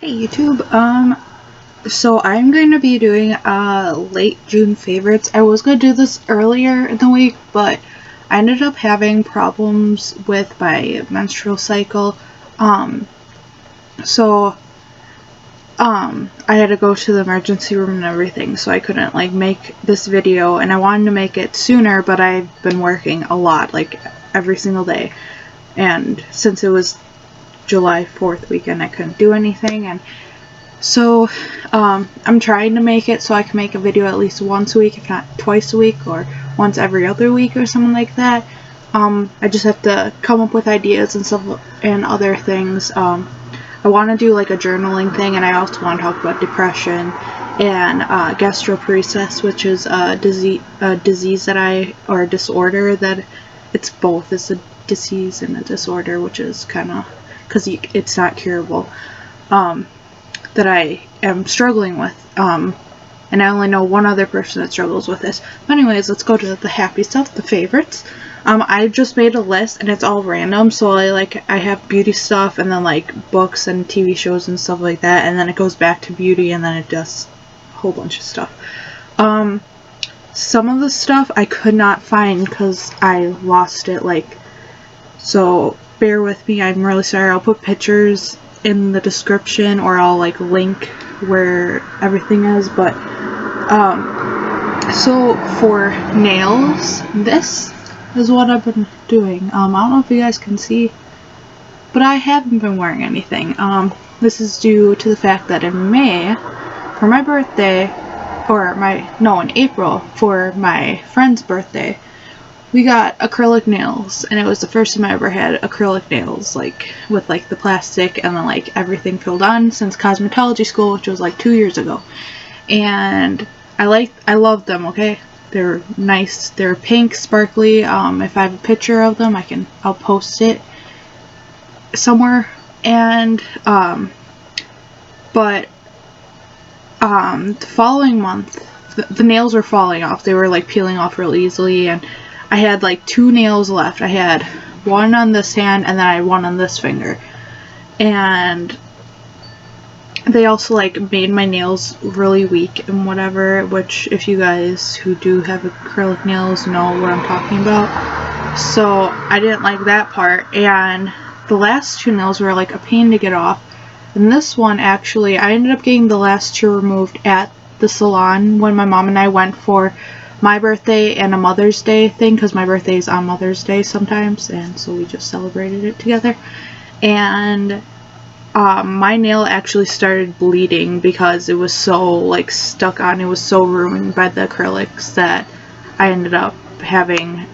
Hey YouTube, so I'm going to be doing late June favorites. I was going to do this earlier in the week, but I ended up having problems with my menstrual cycle. So I had to go to the emergency room and everything, so I couldn't like make this video, and I wanted to make it sooner, but I've been working a lot, like every single day, and since it was July 4th weekend, I couldn't do anything, and so I'm trying to make it so I can make a video at least once a week, if not twice a week, or once every other week or something like that. I just have to come up with ideas and stuff and other things. I want to do like a journaling thing, and I also want to talk about depression and gastroparesis, which is a disease that or a disorder that it's both. It's a disease and a disorder, which is kind of because it's not curable. That I am struggling with, and I only know one other person that struggles with this. But anyways, let's go to the happy stuff, the favorites. I just made a list, and it's all random, so I have beauty stuff, and then like books and TV shows and stuff like that, and then it goes back to beauty, and then it does a whole bunch of stuff. Some of the stuff I could not find because I lost it, so bear with me, I'm really sorry. I'll put pictures in the description, or I'll like link where everything is, but so for nails, this is what I've been doing. I don't know if you guys can see, but I haven't been wearing anything. This is due to the fact that in May, for my birthday, in April, for my friend's birthday, we got acrylic nails, and it was the first time I ever had acrylic nails, like with like the plastic and then like everything filled on, since cosmetology school, which was like 2 years ago. And I love them. Okay, they're nice. They're pink, sparkly. If I have a picture of them, I'll post it somewhere. And the following month, the nails were falling off. They were like peeling off real easily, and I had like 2 nails left. I had one on this hand, and then I had one on this finger. And they also like made my nails really weak and whatever, which if you guys who do have acrylic nails know what I'm talking about. So I didn't like that part, and the last 2 nails were like a pain to get off. And this one, actually, I ended up getting the last 2 removed at the salon when my mom and I went for my birthday and a Mother's Day thing, because my birthday is on Mother's Day sometimes, and so we just celebrated it together. And my nail actually started bleeding because it was so like stuck on, it was so ruined by the acrylics that I ended up having,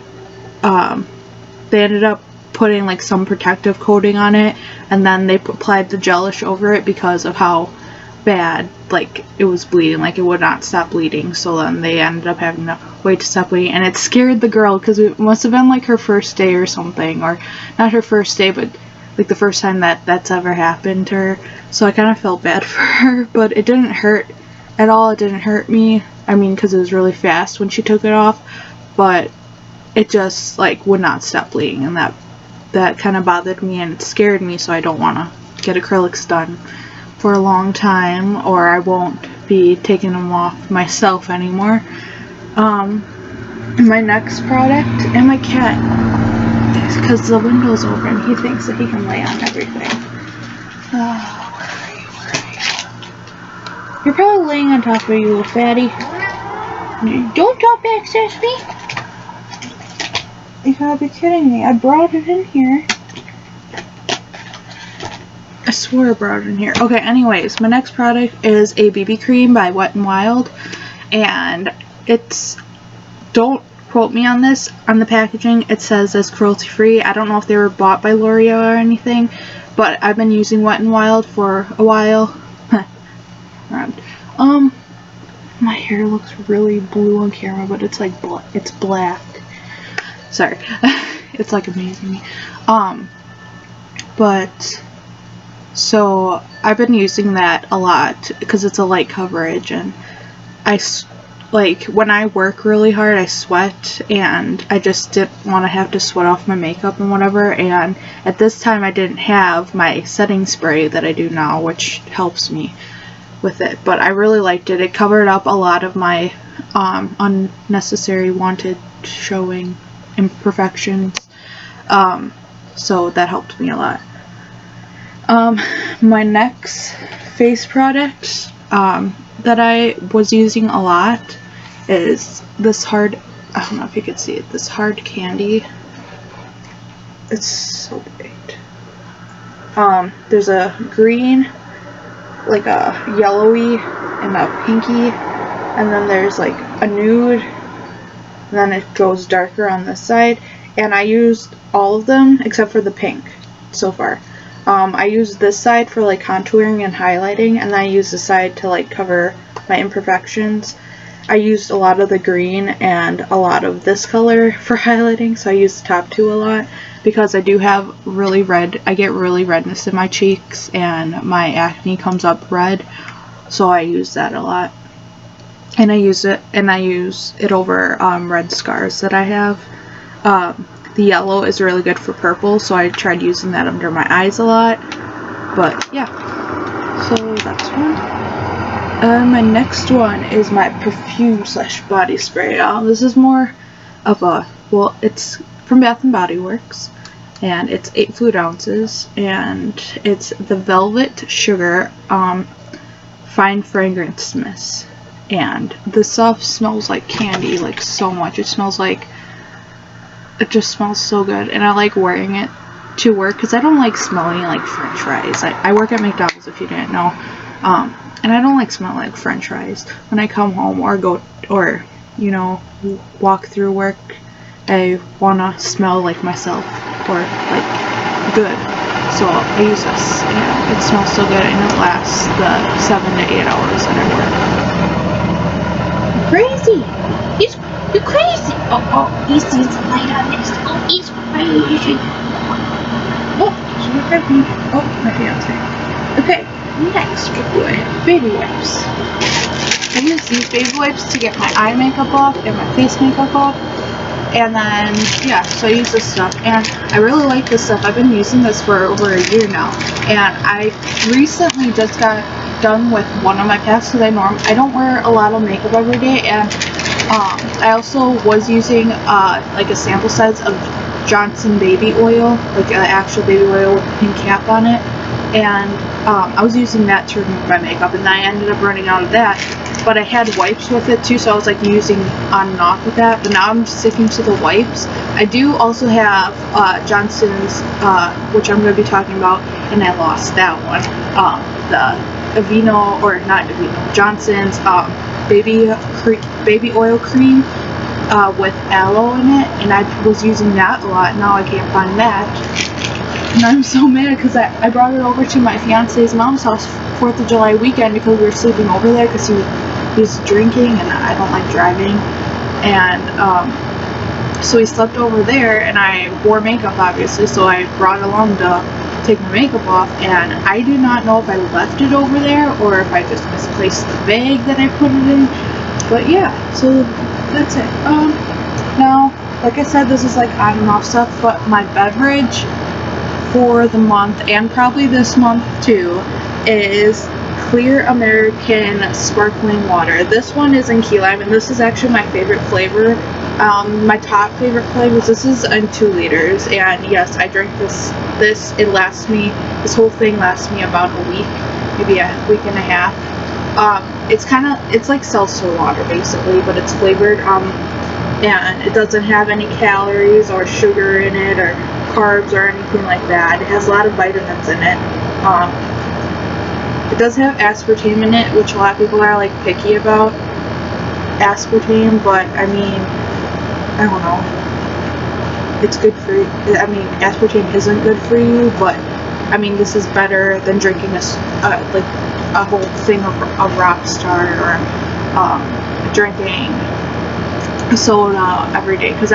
they ended up putting like some protective coating on it, and then they applied the gelish over it because of how bad like it was bleeding, like it would not stop bleeding. So then they ended up having to wait to stop bleeding, and it scared the girl because it must have been like her first day or something, or not her first day, but like the first time that's ever happened to her. So I kind of felt bad for her, but it didn't hurt at all. It didn't hurt me, I mean, because it was really fast when she took it off, but it just like would not stop bleeding, and that kind of bothered me, and it scared me. So I don't want to get acrylics done for a long time, or I won't be taking them off myself anymore. My next product, and my cat, because the window's open, he thinks that he can lay on everything. Oh, where are you? You're probably laying on top of me, you little fatty. Don't jump back, Sesame. You gotta be kidding me. I brought it in here. I swore I brought it in here. Okay, anyways, my next product is a BB cream by Wet n Wild, and don't quote me on this, on the packaging it says it's cruelty free. I don't know if they were bought by L'Oreal or anything, but I've been using Wet n Wild for a while. My hair looks really blue on camera, but it's like it's black. Sorry. It's like amazing me. But so I've been using that a lot because it's a light coverage, and like when I work really hard, I sweat, and I just didn't want to have to sweat off my makeup and whatever. And at this time, I didn't have my setting spray that I do now, which helps me with it. But I really liked it. It covered up a lot of my unnecessary wanted showing imperfections. So that helped me a lot. My next face product that I was using a lot is this hard, I don't know if you can see it, this hard candy. It's so bright. There's a green, like a yellowy, and a pinky, and then there's like a nude, and then it goes darker on this side. And I used all of them except for the pink so far. I used this side for like contouring and highlighting, and then I used the side to like cover my imperfections. I used a lot of the green and a lot of this color for highlighting, so I used the top two a lot because I do have really red, I get really redness in my cheeks and my acne comes up red, so I use that a lot. And I use it over red scars that I have. The yellow is really good for purple, so I tried using that under my eyes a lot. But yeah, so that's one. My next one is my perfume / body spray. This is more of a, well, it's from Bath & Body Works, and it's 8 fluid ounces, and it's the Velvet Sugar Fine Fragrance Mist. And this stuff smells like candy, like so much. It just smells so good, and I like wearing it to work because I don't like smelling like french fries. I work at McDonald's, if you didn't know, and I don't like smelling like french fries when I come home or you know, walk through work. I want to smell like myself, or like good, so I use this, and it smells so good, and it lasts the 7 to 8 hours that I work. Crazy! You're crazy! Oh, he sees the light on this. Oh, he's crazy. Oh, my fiance. Okay, next baby wipes. I use these baby wipes to get my eye makeup off and my face makeup off. And then, yeah, so I use this stuff. And I really like this stuff. I've been using this for over a year now. And I recently just got done with one of my packs because I don't wear a lot of makeup every day. And I also was using like a sample size of Johnson baby oil, like an actual baby oil with a pink cap on it, and I was using that to remove my makeup, and then I ended up running out of that, but I had wipes with it too, so I was like using on and off with that, but now I'm sticking to the wipes. I do also have Johnson's, which I'm going to be talking about, and I lost that one, the Aveeno, or not Aveeno, Johnson's baby oil cream with aloe in it, and I was using that a lot. Now I can't find that, and I'm so mad because I brought it over to my fiance's mom's house 4th of July weekend because we were sleeping over there because he was drinking, and I don't like driving, and so we slept over there, and I wore makeup obviously, so I brought it along to take my makeup off, and I do not know if I left it over there or if I just misplaced the bag that I put it in, but yeah, so that's it. Now, like I said, this is like on and off stuff, but my beverage for the month, and probably this month too, is Clear American Sparkling Water. This one is in key lime, and this is actually my favorite flavor. My top favorite flavors, this is in 2 liters, and yes, I drank this, it lasts me, this whole thing lasts me about a week, maybe a week and a half. It's like seltzer water basically, but it's flavored, and it doesn't have any calories or sugar in it or carbs or anything like that. It has a lot of vitamins in it. It does have aspartame in it, which a lot of people are like picky about aspartame, but I mean, I don't know. It's good for you. I mean, aspartame isn't good for you, but I mean, this is better than drinking like a whole thing of Rockstar, or drinking soda every day, because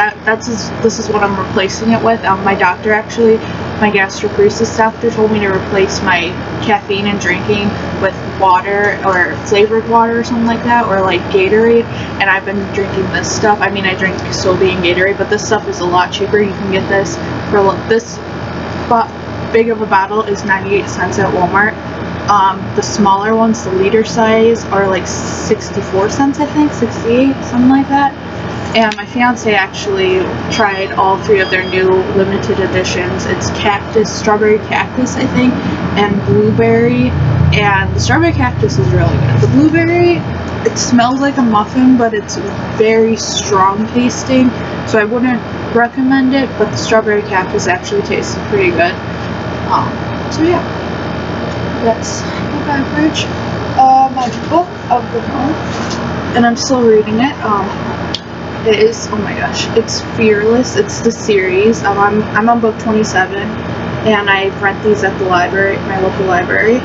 this is what I'm replacing it with. My doctor actually my gastroparesis doctor told me to replace my caffeine and drinking with water or flavored water or something like that, or like Gatorade, and I've been drinking this stuff. I mean, I drink Sobe and Gatorade, but this stuff is a lot cheaper. You can get this for this big of a bottle is 98 cents at Walmart. The smaller ones, the liter size, are like 64 cents, I think, 68, something like that. And my fiance actually tried all 3 of their new limited editions. It's strawberry cactus, I think, and blueberry. And the strawberry cactus is really good. The blueberry, it smells like a muffin, but it's very strong tasting, so I wouldn't recommend it, but the strawberry cactus actually tastes pretty good. So yeah, that's my beverage. My book of the month, and I'm still reading it. It is, oh my gosh, it's Fearless. It's the series. I'm on book 27, and I rent these at the library, my local library.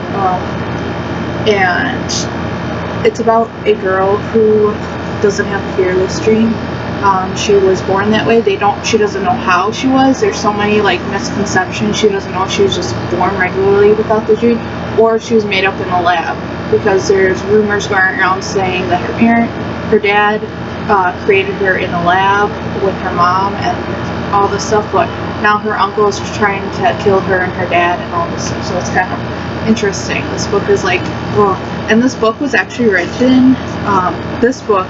And it's about a girl who doesn't have a fearless gene. She was born that way. She doesn't know how she was. There's so many like misconceptions. She doesn't know if she was just born regularly without the gene, or if she was made up in a lab, because there's rumors going around saying that her dad created her in a lab with her mom and all this stuff, but now her uncle is trying to kill her and her dad and all this stuff, so it's kind of interesting. This book is like, oh, and this book was actually written, this book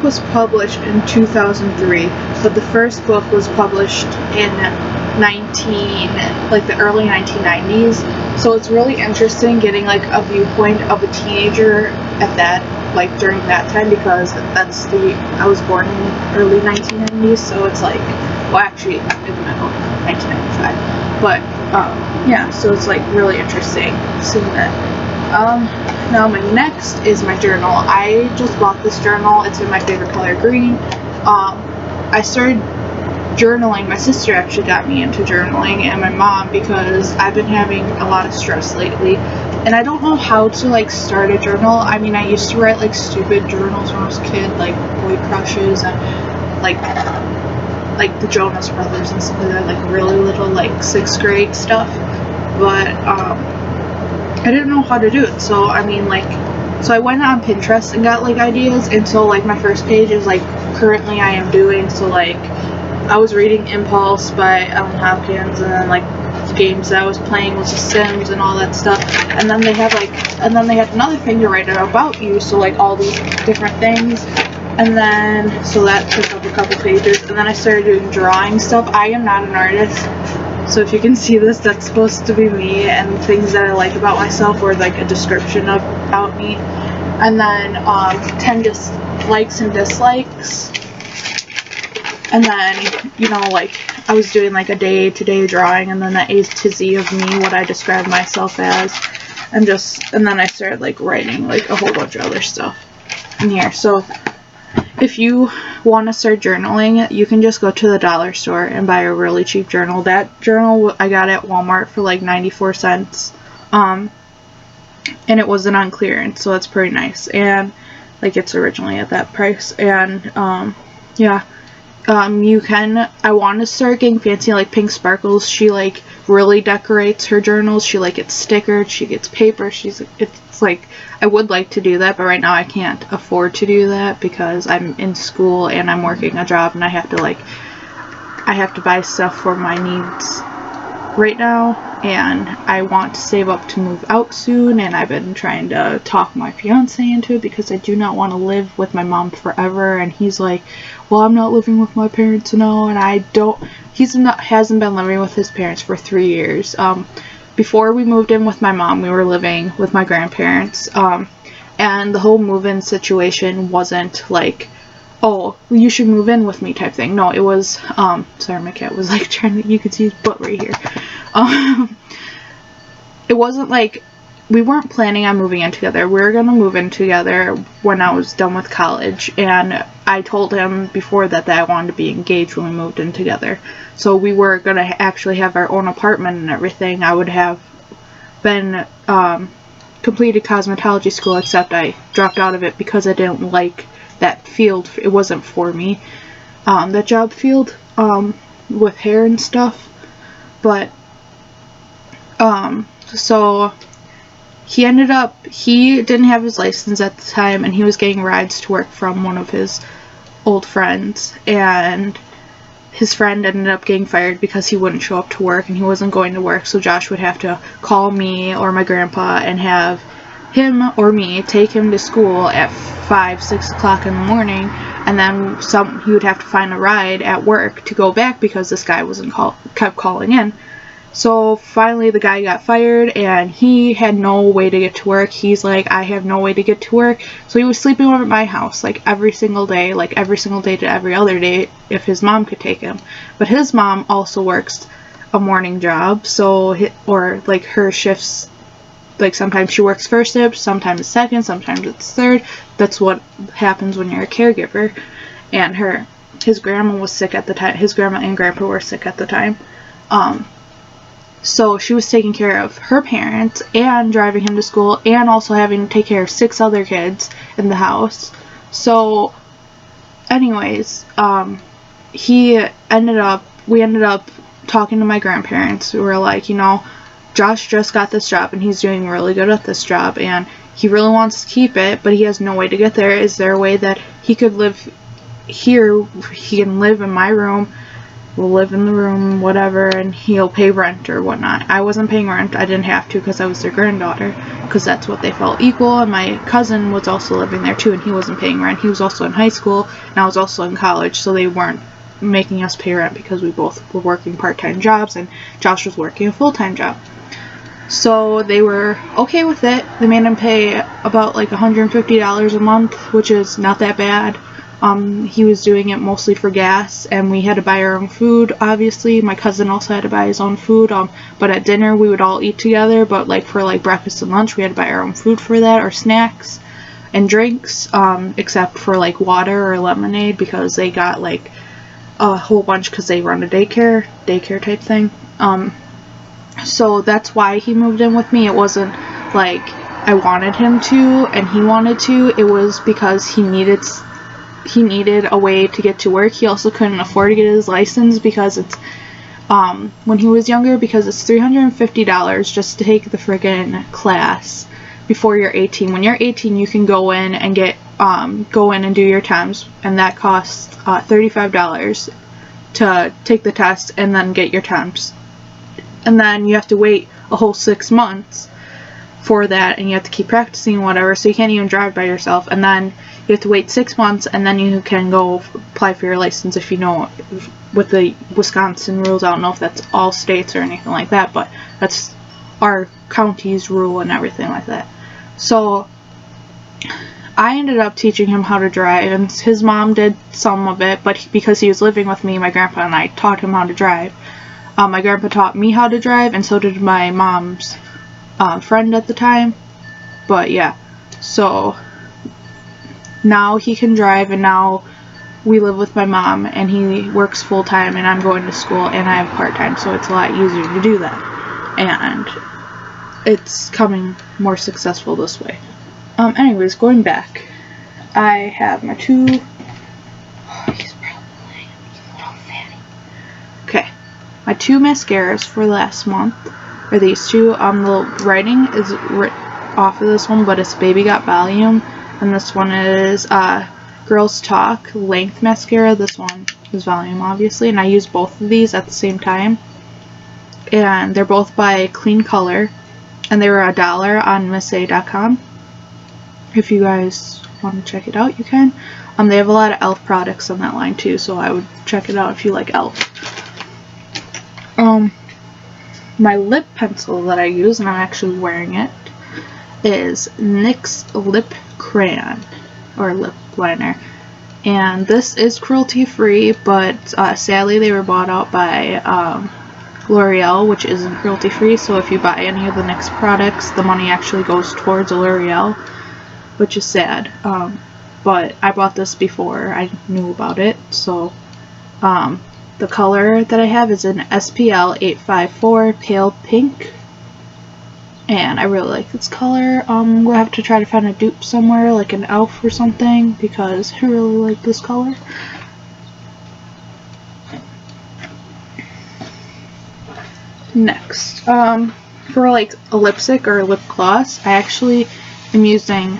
was published in 2003, but the first book was published in the early 1990s. So it's really interesting getting like a viewpoint of a teenager at that, like during that time, because I was born in the early 1990s, so it's like, well, actually in the middle, 1995. But yeah, so it's like really interesting seeing that. Now my next is my journal. I just bought this journal. It's in my favorite color, green. I started journaling. My sister actually got me into journaling, and my mom, because I've been having a lot of stress lately, and I don't know how to like start a journal. I mean, I used to write like stupid journals when I was a kid, like boy crushes and like the Jonas Brothers and stuff like that, like really little like 6th grade stuff, but I didn't know how to do it. So I mean, like, so I went on Pinterest and got like ideas, and so like my first page is like currently I am doing, so like I was reading Impulse by Ellen Hopkins, and then like games that I was playing was The Sims and all that stuff, and then they had another thing to write about you, so like all these different things, and then so that took up a couple pages, and then I started doing drawing stuff. I am not an artist, so if you can see this, that's supposed to be me, and things that I like about myself, or like a description about me, and then 10 likes and dislikes. And then, you know, like, I was doing like a day-to-day drawing, and then the A to Z of me, what I describe myself as, and then I started like writing like a whole bunch of other stuff in here. So if you want to start journaling, you can just go to the dollar store and buy a really cheap journal. That journal I got at Walmart for like 94 cents, and it wasn't on clearance, so that's pretty nice, and like it's originally at that price. And yeah. I want to start getting fancy, like Pink Sparkles. She like really decorates her journals. She like gets stickers, she gets paper. It's like, I would like to do that, but right now I can't afford to do that because I'm in school and I'm working a job, and I have to buy stuff for my needs right now, and I want to save up to move out soon, and I've been trying to talk my fiance into it because I do not want to live with my mom forever, and he's like, well, I'm not living with my parents now, and hasn't been living with his parents for 3 years. Before we moved in with my mom, we were living with my grandparents, and the whole move-in situation wasn't like, oh, you should move in with me type thing. No, it was, sorry, my cat was like you could see his butt right here. It wasn't like, we weren't planning on moving in together. We were going to move in together when I was done with college, and I told him before that I wanted to be engaged when we moved in together. So we were going to actually have our own apartment and everything. I would have been, completed cosmetology school, except I dropped out of it because I didn't like that field. It wasn't for me. the job field, with hair and stuff. But, so he didn't have his license at the time, and he was getting rides to work from one of his old friends, and his friend ended up getting fired because he wouldn't show up to work and he wasn't going to work. So Josh would have to call me or my grandpa and have him or me take him to school at 5-6 o'clock in the morning, and then he would have to find a ride at work to go back because this guy kept calling in. So finally the guy got fired and he had no way to get to work. He's like, I have no way to get to work. So he was sleeping over at my house like every single day to every other day if his mom could take him. But his mom also works a morning job, or like her shifts, like sometimes she works first shift, sometimes second, sometimes it's third. That's what happens when you're a caregiver. And his grandma was sick at the time. His grandma and grandpa were sick at the time. So she was taking care of her parents and driving him to school and also having to take care of 6 other kids in the house. So anyways, we ended up talking to my grandparents. We were like, Josh just got this job and he's doing really good at this job and he really wants to keep it, but he has no way to get there. Is there a way that he could live here? He can live in my room. We'll live in the room, whatever, and he'll pay rent or whatnot. I wasn't paying rent. I didn't have to because I was their granddaughter, because that's what they felt equal. And my cousin was also living there too, and he wasn't paying rent. He was also in high school, and I was also in college, so they weren't making us pay rent because we both were working part-time jobs, and Josh was working a full-time job. So they were okay with it. They made him pay about like $150 a month, which is not that bad. He was doing it mostly for gas, and we had to buy our own food, obviously. My cousin also had to buy his own food, but at dinner we would all eat together, but like for like breakfast and lunch we had to buy our own food for that, or snacks and drinks, except for like water or lemonade, because they got like a whole bunch because they run a daycare type thing. So that's why he moved in with me. It wasn't like I wanted him to and he wanted to. It was because he needed a way to get to work. He also couldn't afford to get his license because it's when he was younger, because it's $350 just to take the friggin' class before you're 18. When you're 18, you can go in and do your times, and that costs $35 to take the test and then get your times. And then you have to wait a whole 6 months for that, and you have to keep practicing and whatever, so you can't even drive by yourself. And then you have to wait 6 months, and then you can go apply for your license if you know, with the Wisconsin rules. I don't know if that's all states or anything like that, but that's our county's rule and everything like that. So I ended up teaching him how to drive, and his mom did some of it, but because he was living with me, my grandpa and I taught him how to drive. My grandpa taught me how to drive, and so did my mom's friend at the time. But yeah, so now he can drive, and now we live with my mom, and he works full-time, and I'm going to school, and I have part-time, so it's a lot easier to do that, and it's coming more successful this way. Anyways, going back, I have my two, he's probably a little fatty. Okay, my two mascaras for last month are these two. The writing is off of this one, but it's Baby Got Volume, and this one is Girls Talk Length Mascara. This one is Volume, obviously, and I use both of these at the same time. And they're both by Clean Color, and they were $1 on MissA.com. If you guys want to check it out, you can. They have a lot of e.l.f. products on that line too, so I would check it out if you like e.l.f. My lip pencil that I use, and I'm actually wearing it, is NYX Lip Crayon, or lip liner. And this is cruelty free, but sadly they were bought out by L'Oreal, which isn't cruelty free, so if you buy any of the NYX products, the money actually goes towards L'Oreal, which is sad. But I bought this before I knew about it, so the color that I have is an SPL 854 Pale Pink, and I really like this color. I'm gonna have to try to find a dupe somewhere, like an e.l.f. or something, because I really like this color. Next, for like a lipstick or a lip gloss, I actually am using,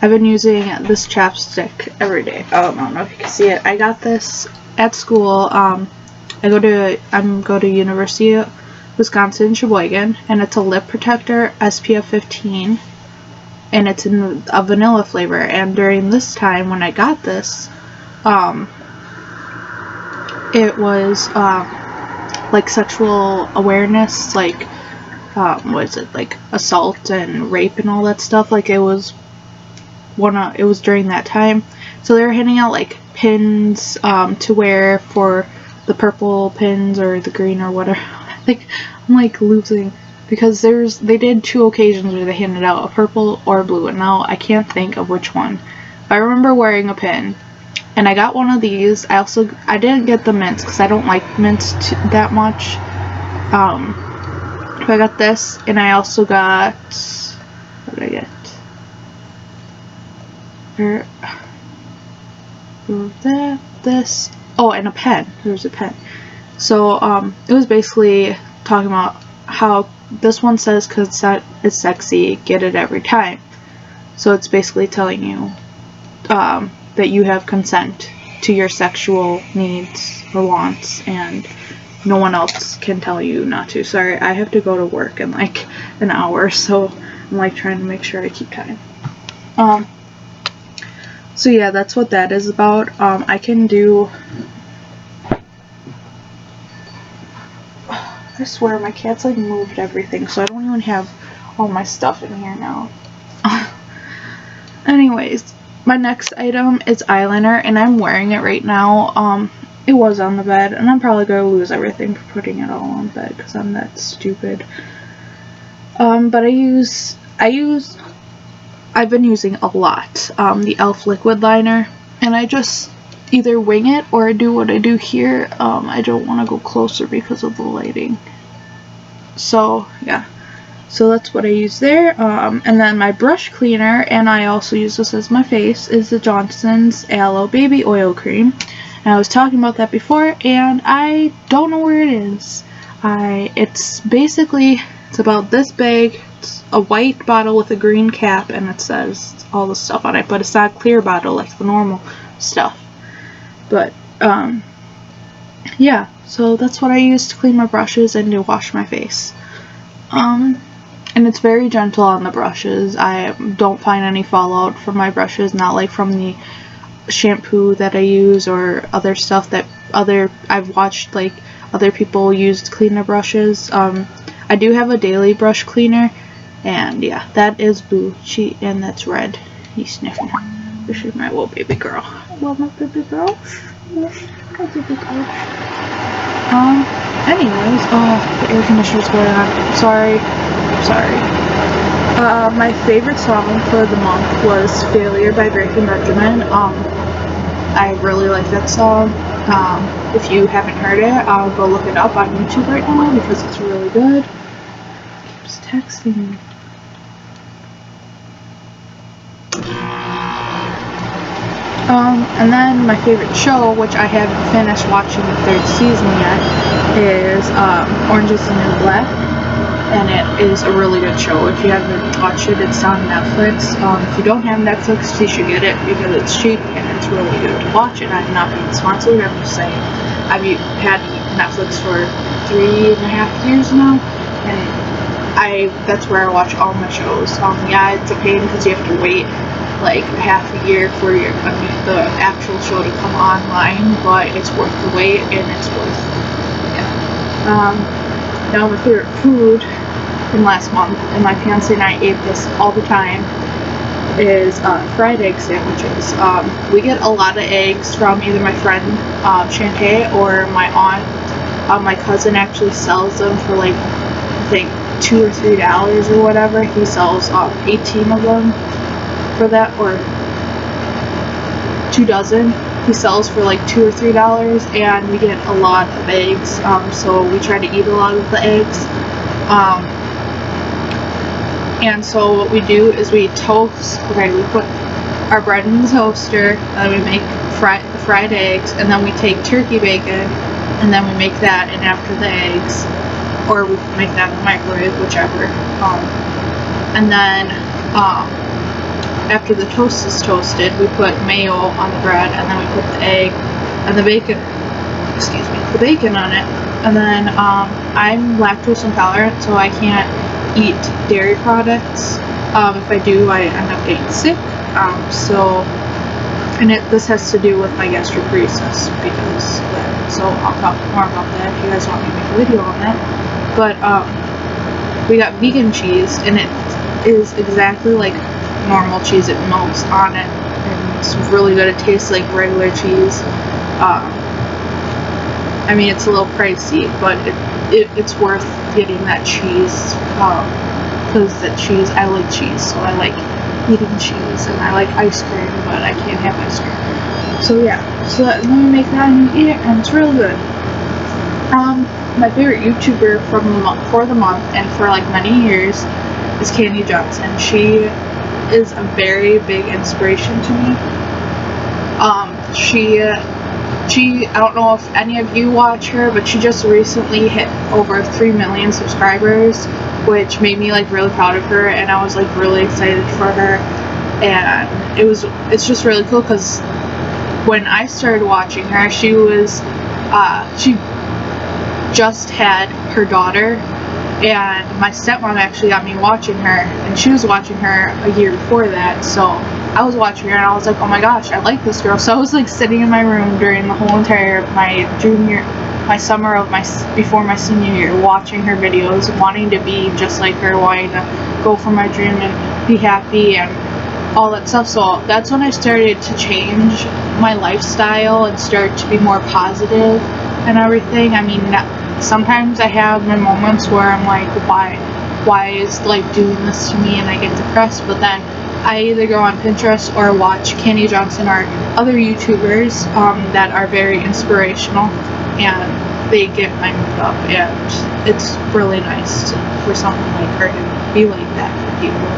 I've been using this chapstick every day. Oh, I don't know if you can see it. I got this at school. I go to University of Wisconsin Sheboygan, and it's a lip protector, SPF 15, and it's in a vanilla flavor. And during this time when I got this, it was like sexual awareness, like what is it, like assault and rape and all that stuff. Like it was during that time, so they were handing out like pins to wear for the purple pins or the green or whatever. I think I'm like losing because they did 2 occasions where they handed out a purple or a blue, and now I can't think of which one. But I remember wearing a pin, and I got one of these. I didn't get the mints because I don't like mints that much. But I got this, and I also got, what did I get? This. Oh, and a pen. There's a pen. So it was basically talking about how this one says, "'Cause that is sexy, get it every time." So it's basically telling you that you have consent to your sexual needs or wants, and no one else can tell you not to. Sorry, I have to go to work in like an hour, so I'm like trying to make sure I keep time. So yeah, that's what that is about. I can do, I swear my cat's like moved everything, so I don't even have all my stuff in here now. Anyways, my next item is eyeliner, and I'm wearing it right now. It was on the bed, and I'm probably gonna lose everything for putting it all on bed because I'm that stupid. But I've been using a lot the e.l.f. liquid liner, and I just either wing it or do what I do here. I don't want to go closer because of the lighting. So yeah, so that's what I use there. And then my brush cleaner, and I also use this as my face, is the Johnson's Aloe Baby Oil Cream. And I was talking about that before, and I don't know where it is. It's basically, it's about this big. It's a white bottle with a green cap, and it says all the stuff on it, but it's not a clear bottle like the normal stuff. But yeah, so that's what I use to clean my brushes and to wash my face. And it's very gentle on the brushes. I don't find any fallout from my brushes, not like from the shampoo that I use or other stuff that I've watched like other people use to clean their brushes. I do have a daily brush cleaner, and yeah, that is Boo. And that's Red. He's sniffing. This is my little baby girl. I love my baby girl. My baby girl. Anyways, the air conditioner's going on. Sorry. My favorite song for the month was Failure by Breaking Benjamin. I really like that song. If you haven't heard it, I'll go look it up on YouTube right now because it's really good. It keeps texting me. And then my favorite show, which I haven't finished watching the 3rd season yet, is Orange is the New Black, and it is a really good show. If you haven't watched it, it's on Netflix. If you don't have Netflix, you should get it because it's cheap and it's really good to watch. And I'm not being sponsored, I'm just saying I've had Netflix for 3.5 years now, and that's where I watch all my shows. Yeah, it's a pain because you have to wait like half a year for the actual show to come online, but it's worth the wait, and it's worth, yeah. Now my favorite food from last month, and my fiance and I ate this all the time, is fried egg sandwiches. We get a lot of eggs from either my friend Shantae or my aunt. My cousin actually sells them for like, I think $2 or $3 or whatever. He sells 18 of them for that, or 2 dozen. He sells for like $2 or $3, and we get a lot of eggs, so we try to eat a lot of the eggs. And so what we do is we toast, we put our bread in the toaster, and we make fried eggs, and then we take turkey bacon and then we make that in after the eggs, or we can make that in the microwave, whichever. And then after the toast is toasted, we put mayo on the bread, and then we put the egg and the bacon, the bacon on it. And then I'm lactose intolerant, so I can't eat dairy products. If I do, I end up getting sick. This has to do with my gastroparesis, because of that. So I'll talk more about that if you guys want me to make a video on that. But we got vegan cheese, and it is exactly like normal cheese. It melts on it, and it's really good. It tastes like regular cheese. I mean, it's a little pricey, but it's worth getting that cheese, because I like cheese, so I like eating cheese, and I like ice cream, but I can't have ice cream. So yeah, so then we make that and we eat it, and it's really good. My favorite YouTuber for the month and for like many years is Candy Johnson. She is a very big inspiration to me. I don't know if any of you watch her, but she just recently hit over 3 million subscribers, which made me like really proud of her, and I was like really excited for her. And it's just really cool, because when I started watching her, she just had her daughter, and my stepmom actually got me watching her, and she was watching her a year before that, so I was watching her and I was like, oh my gosh, I like this girl. So I was like sitting in my room during the whole entire summer before my senior year, watching her videos, wanting to be just like her, wanting to go for my dream and be happy and all that stuff. So that's when I started to change my lifestyle and start to be more positive and everything. I mean, sometimes I have my moments where I'm like, why is life doing this to me, and I get depressed, but then I either go on Pinterest or watch Candy Johnson or other YouTubers that are very inspirational, and they get my mood up, and it's really nice for someone like her to be like that for people.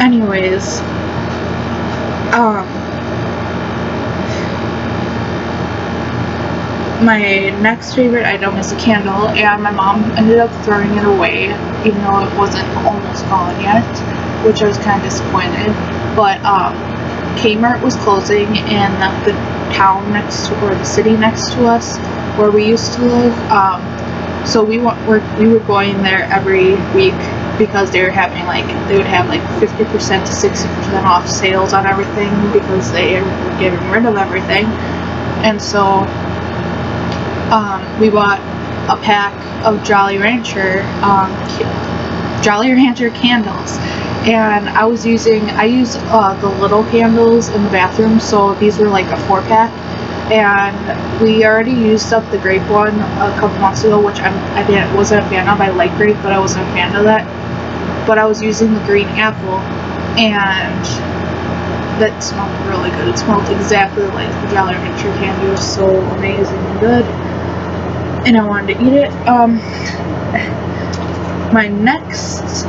Anyways, my next favorite item is a candle, and my mom ended up throwing it away, even though it wasn't almost gone yet, which I was kind of disappointed. But Kmart was closing in the town next to, or the city next to us, where we used to live. So we were going there every week, because they would have like 50% to 60% off sales on everything, because they were getting rid of everything. And so we bought a pack of Jolly Rancher candles, and I use the little candles in the bathroom, so these were like a 4-pack, and we already used up the grape one a couple months ago, which I wasn't a fan of. I like grape, but I wasn't a fan of that. But I was using the green apple, and that smelled really good. It smelled exactly like the Jolly Rancher candy. It was so amazing and good, and I wanted to eat it. My next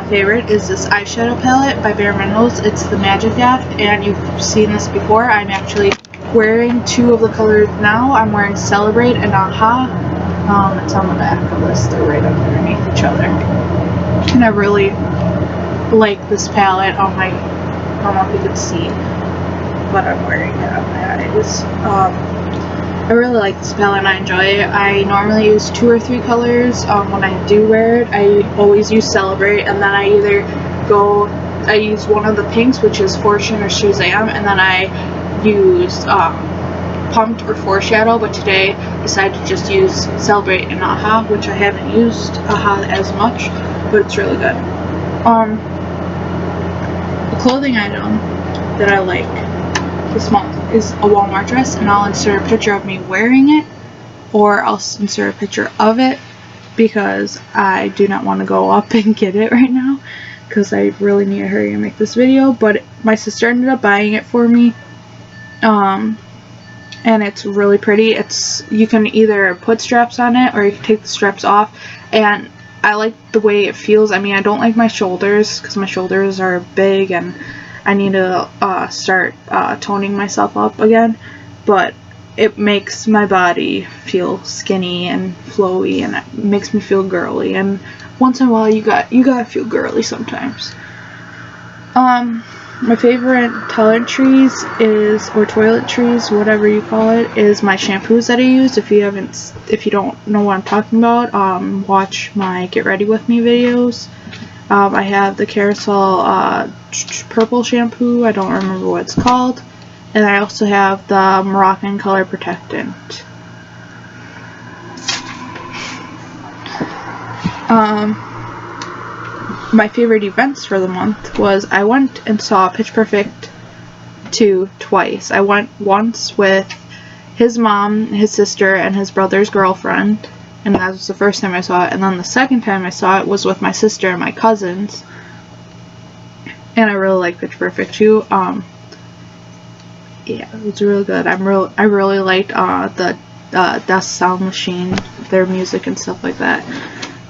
favorite is this eyeshadow palette by Bare Minerals. It's the Magic Act, and you've seen this before. I'm actually wearing 2 of the colors now. I'm wearing Celebrate and Aha. It's on the back of this. They're right underneath each other. And I really like this palette on my, I don't know if you can see, but I'm wearing it on my eyes. I really like this palette and I enjoy it. I normally use 2 or 3 colors. When I do wear it, I always use Celebrate, and then I use one of the pinks, which is Fortune or Shazam, and then I use Pumped or Foreshadow, but today I decided to just use Celebrate and Aha, which I haven't used Aha as much, but it's really good. The clothing item that I like this month is a Walmart dress, and I'll insert a picture of me wearing it, or I'll insert a picture of it, because I do not want to go up and get it right now, because I really need to hurry and make this video. But my sister ended up buying it for me, and it's really pretty. You can either put straps on it, or you can take the straps off, and I like the way it feels. I mean, I don't like my shoulders, because my shoulders are big, and I need to start toning myself up again, but it makes my body feel skinny and flowy, and it makes me feel girly, and once in a while you gotta feel girly sometimes. My favorite toiletries or toiletries, whatever you call it, is my shampoos that I use. If you don't know what I'm talking about, watch my Get Ready With Me videos. I have the Carousel purple shampoo, I don't remember what it's called, and I also have the Moroccan Color Protectant. My favorite events for the month was I went and saw Pitch Perfect 2 twice. I went once with his mom, his sister, and his brother's girlfriend, and that was the first time I saw it. And then the second time I saw it was with my sister and my cousins, and I really like Pitch Perfect 2. Yeah, it was really good. I really liked the Dust Sound Machine, their music and stuff like that.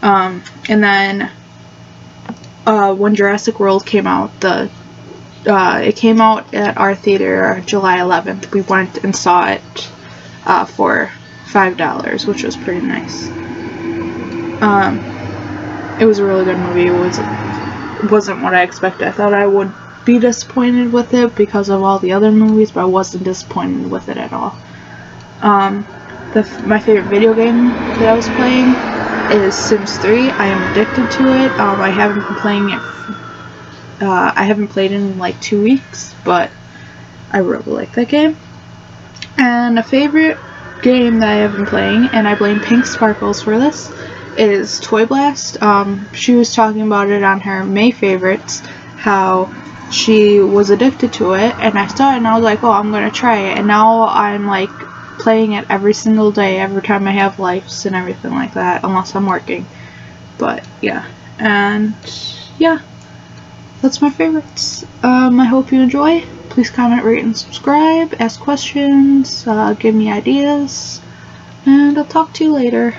And then when Jurassic World came out, it came out at our theater July 11th. We went and saw it for $5, which was pretty nice. It was a really good movie. It wasn't what I expected. I thought I would be disappointed with it because of all the other movies, but I wasn't disappointed with it at all. My favorite video game that I was playing is Sims 3. I am addicted to it. I haven't been playing it. I haven't played it in like 2 weeks, but I really like that game. And a favorite game that I have been playing, and I blame Pink Sparkles for this, is Toy Blast. She was talking about it on her May favorites, how she was addicted to it, and I saw it and I was like, oh, I'm gonna try it, and now I'm like playing it every single day, every time I have lives and everything like that, unless I'm working. But yeah, and yeah, that's my favorites. I hope you enjoy. Please comment, rate, and subscribe, ask questions, give me ideas, and I'll talk to you later.